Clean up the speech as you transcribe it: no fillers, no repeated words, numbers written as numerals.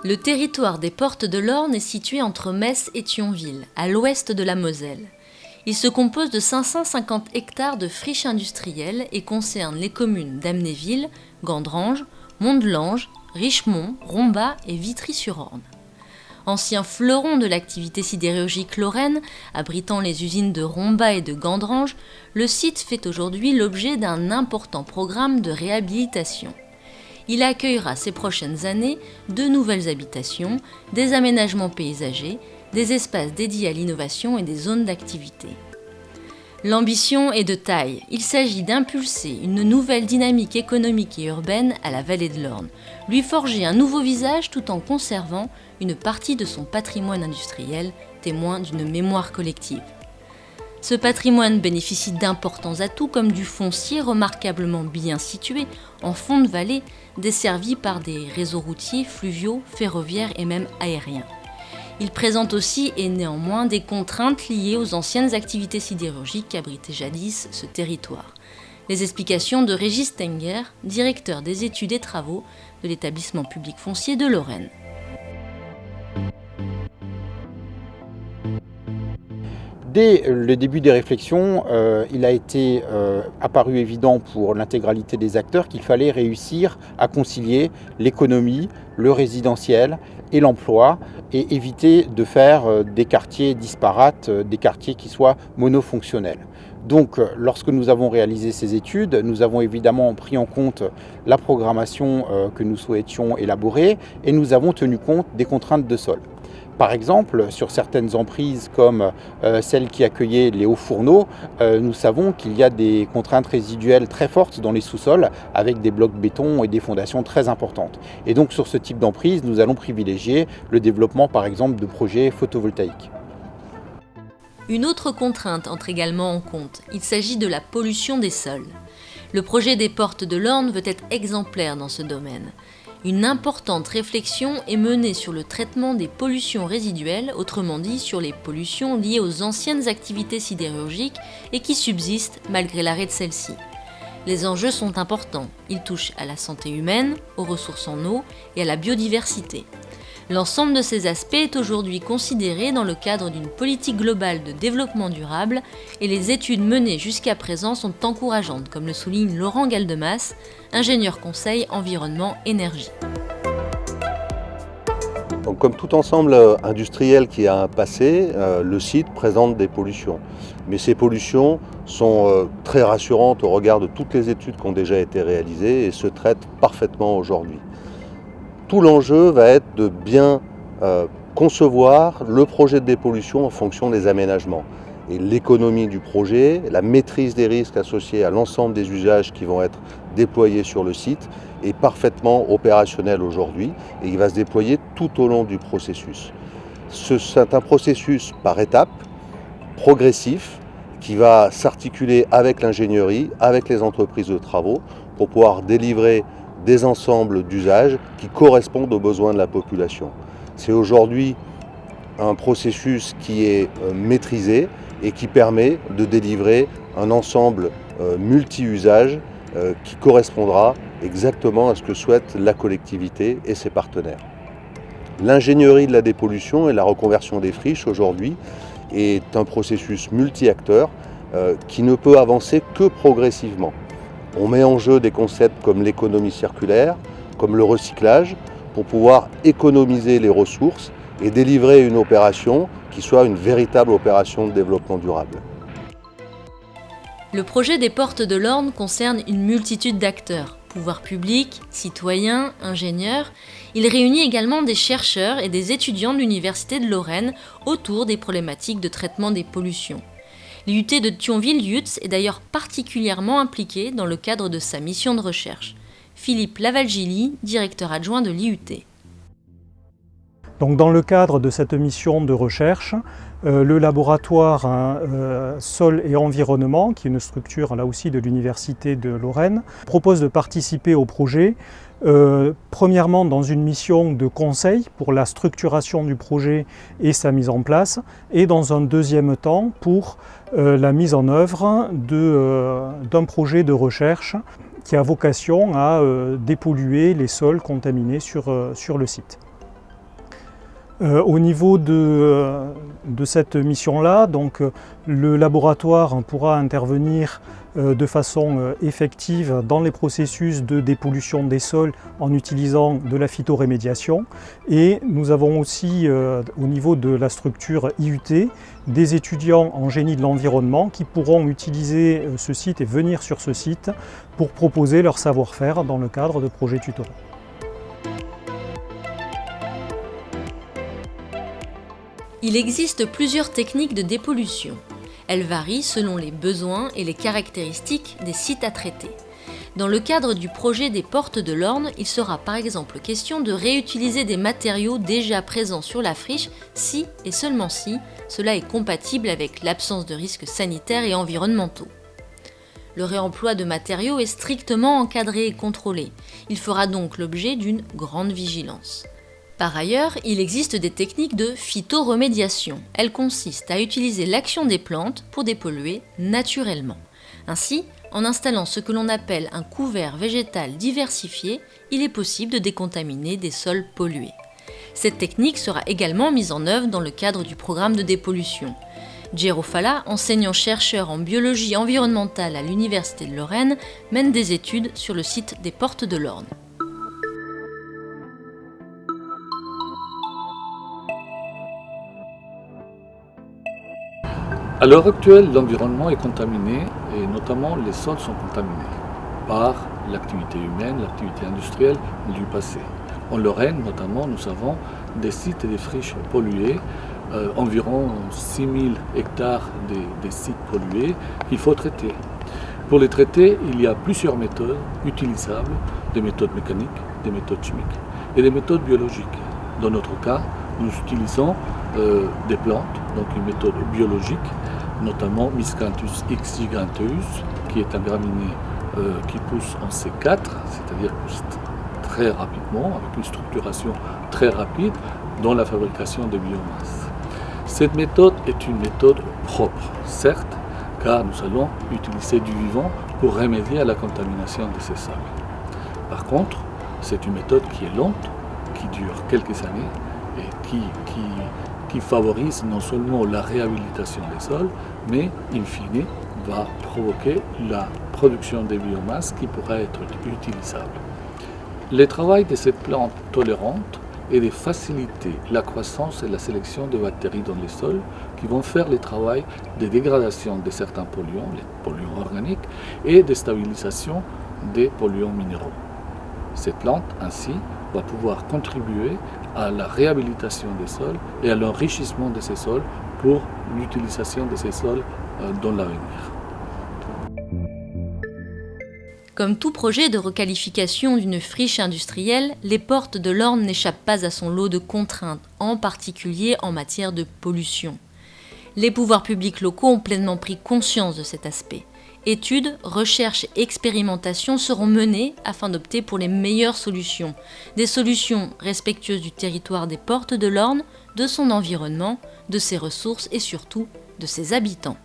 Le territoire des Portes de l'Orne est situé entre Metz et Thionville, à l'ouest de la Moselle. Il se compose de 550 hectares de friches industrielles et concerne les communes d'Amnéville, Gandrange, Mondelange, Richemont, Rombat et Vitry-sur-Orne. Ancien fleuron de l'activité sidérurgique lorraine, abritant les usines de Rombat et de Gandrange, le site fait aujourd'hui l'objet d'un important programme de réhabilitation. Il accueillera ces prochaines années de nouvelles habitations, des aménagements paysagers, des espaces dédiés à l'innovation et des zones d'activité. L'ambition est de taille. Il s'agit d'impulser une nouvelle dynamique économique et urbaine à la vallée de l'Orne, lui forger un nouveau visage tout en conservant une partie de son patrimoine industriel, témoin d'une mémoire collective. Ce patrimoine bénéficie d'importants atouts comme du foncier remarquablement bien situé, en fond de vallée, desservi par des réseaux routiers, fluviaux, ferroviaires et même aériens. Il présente aussi et néanmoins des contraintes liées aux anciennes activités sidérurgiques qu'abritait jadis ce territoire. Les explications de Régis Stenger, directeur des études et travaux de l'établissement public foncier de Lorraine. Dès le début des réflexions, il a été apparu évident pour l'intégralité des acteurs qu'il fallait réussir à concilier l'économie, le résidentiel et l'emploi et éviter de faire des quartiers disparates, des quartiers qui soient monofonctionnels. Donc, lorsque nous avons réalisé ces études, nous avons évidemment pris en compte la programmation que nous souhaitions élaborer et nous avons tenu compte des contraintes de sol. Par exemple, sur certaines emprises comme celle qui accueillait les hauts fourneaux, nous savons qu'il y a des contraintes résiduelles très fortes dans les sous-sols avec des blocs béton et des fondations très importantes. Et donc sur ce type d'emprise, nous allons privilégier le développement par exemple de projets photovoltaïques. Une autre contrainte entre également en compte, il s'agit de la pollution des sols. Le projet des Portes de l'Orne veut être exemplaire dans ce domaine. Une importante réflexion est menée sur le traitement des pollutions résiduelles, autrement dit sur les pollutions liées aux anciennes activités sidérurgiques et qui subsistent malgré l'arrêt de celles-ci. Les enjeux sont importants, ils touchent à la santé humaine, aux ressources en eau et à la biodiversité. L'ensemble de ces aspects est aujourd'hui considéré dans le cadre d'une politique globale de développement durable et les études menées jusqu'à présent sont encourageantes, comme le souligne Laurent Galdemas, ingénieur conseil environnement énergie. Donc, comme tout ensemble industriel qui a un passé, le site présente des pollutions. Mais ces pollutions sont très rassurantes au regard de toutes les études qui ont déjà été réalisées et se traitent parfaitement aujourd'hui. Tout l'enjeu va être de bien concevoir le projet de dépollution en fonction des aménagements. Et l'économie du projet, la maîtrise des risques associés à l'ensemble des usages qui vont être déployés sur le site est parfaitement opérationnel aujourd'hui et il va se déployer tout au long du processus. C'est un processus par étapes, progressif, qui va s'articuler avec l'ingénierie, avec les entreprises de travaux pour pouvoir délivrer des ensembles d'usages qui correspondent aux besoins de la population. C'est aujourd'hui un processus qui est maîtrisé et qui permet de délivrer un ensemble multi-usages qui correspondra exactement à ce que souhaite la collectivité et ses partenaires. L'ingénierie de la dépollution et la reconversion des friches aujourd'hui est un processus multi-acteurs qui ne peut avancer que progressivement. On met en jeu des concepts comme l'économie circulaire, comme le recyclage, pour pouvoir économiser les ressources et délivrer une opération qui soit une véritable opération de développement durable. Le projet des Portes de l'Orne concerne une multitude d'acteurs, pouvoirs publics, citoyens, ingénieurs. Il réunit également des chercheurs et des étudiants de l'Université de Lorraine autour des problématiques de traitement des pollutions. L'IUT de Thionville-Lutz est d'ailleurs particulièrement impliqué dans le cadre de sa mission de recherche. Philippe Lavalgili, directeur adjoint de l'IUT. Donc, dans le cadre de cette mission de recherche, le laboratoire Sol et Environnement, qui est une structure là aussi de l'Université de Lorraine, propose de participer au projet, premièrement dans une mission de conseil pour la structuration du projet et sa mise en place, et dans un deuxième temps pour la mise en œuvre d'un projet de recherche qui a vocation à dépolluer les sols contaminés sur le site. Au niveau de cette mission-là, donc, le laboratoire pourra intervenir de façon effective dans les processus de dépollution des sols en utilisant de la phytorémédiation. Et nous avons aussi, au niveau de la structure IUT, des étudiants en génie de l'environnement qui pourront utiliser ce site et venir sur ce site pour proposer leur savoir-faire dans le cadre de projets tutorés. Il existe plusieurs techniques de dépollution. Elles varient selon les besoins et les caractéristiques des sites à traiter. Dans le cadre du projet des Portes de l'Orne, il sera par exemple question de réutiliser des matériaux déjà présents sur la friche si et seulement si cela est compatible avec l'absence de risques sanitaires et environnementaux. Le réemploi de matériaux est strictement encadré et contrôlé. Il fera donc l'objet d'une grande vigilance. Par ailleurs, il existe des techniques de phytoremédiation. Elles consistent à utiliser l'action des plantes pour dépolluer naturellement. Ainsi, en installant ce que l'on appelle un couvert végétal diversifié, il est possible de décontaminer des sols pollués. Cette technique sera également mise en œuvre dans le cadre du programme de dépollution. Gero Falla, enseignant-chercheur en biologie environnementale à l'Université de Lorraine, mène des études sur le site des Portes de l'Orne. À l'heure actuelle, l'environnement est contaminé et notamment les sols sont contaminés par l'activité humaine, l'activité industrielle du passé. En Lorraine, notamment, nous avons des sites et des friches pollués, environ 6000 hectares des sites pollués qu'il faut traiter. Pour les traiter, il y a plusieurs méthodes utilisables, des méthodes mécaniques, des méthodes chimiques et des méthodes biologiques. Dans notre cas, nous utilisons des plantes, donc une méthode biologique, notamment Miscanthus x giganteus, qui est un graminé qui pousse en C4, c'est-à-dire pousse très rapidement, avec une structuration très rapide dans la fabrication de biomasse. Cette méthode est une méthode propre, certes, car nous allons utiliser du vivant pour remédier à la contamination de ces sols. Par contre, c'est une méthode qui est lente, qui dure quelques années et qui favorise non seulement la réhabilitation des sols, mais in fine va provoquer la production de biomasse qui pourrait être utilisable. Le travail de cette plante tolérante est de faciliter la croissance et la sélection de bactéries dans les sols qui vont faire le travail de dégradation de certains polluants, les polluants organiques, et de stabilisation des polluants minéraux. Cette plante, ainsi, va pouvoir contribuer à la réhabilitation des sols et à l'enrichissement de ces sols pour l'utilisation de ces sols dans l'avenir. Comme tout projet de requalification d'une friche industrielle, les Portes de l'Orne n'échappent pas à son lot de contraintes, en particulier en matière de pollution. Les pouvoirs publics locaux ont pleinement pris conscience de cet aspect. Études, recherches et expérimentations seront menées afin d'opter pour les meilleures solutions. Des solutions respectueuses du territoire des Portes de l'Orne, de son environnement, de ses ressources et surtout de ses habitants.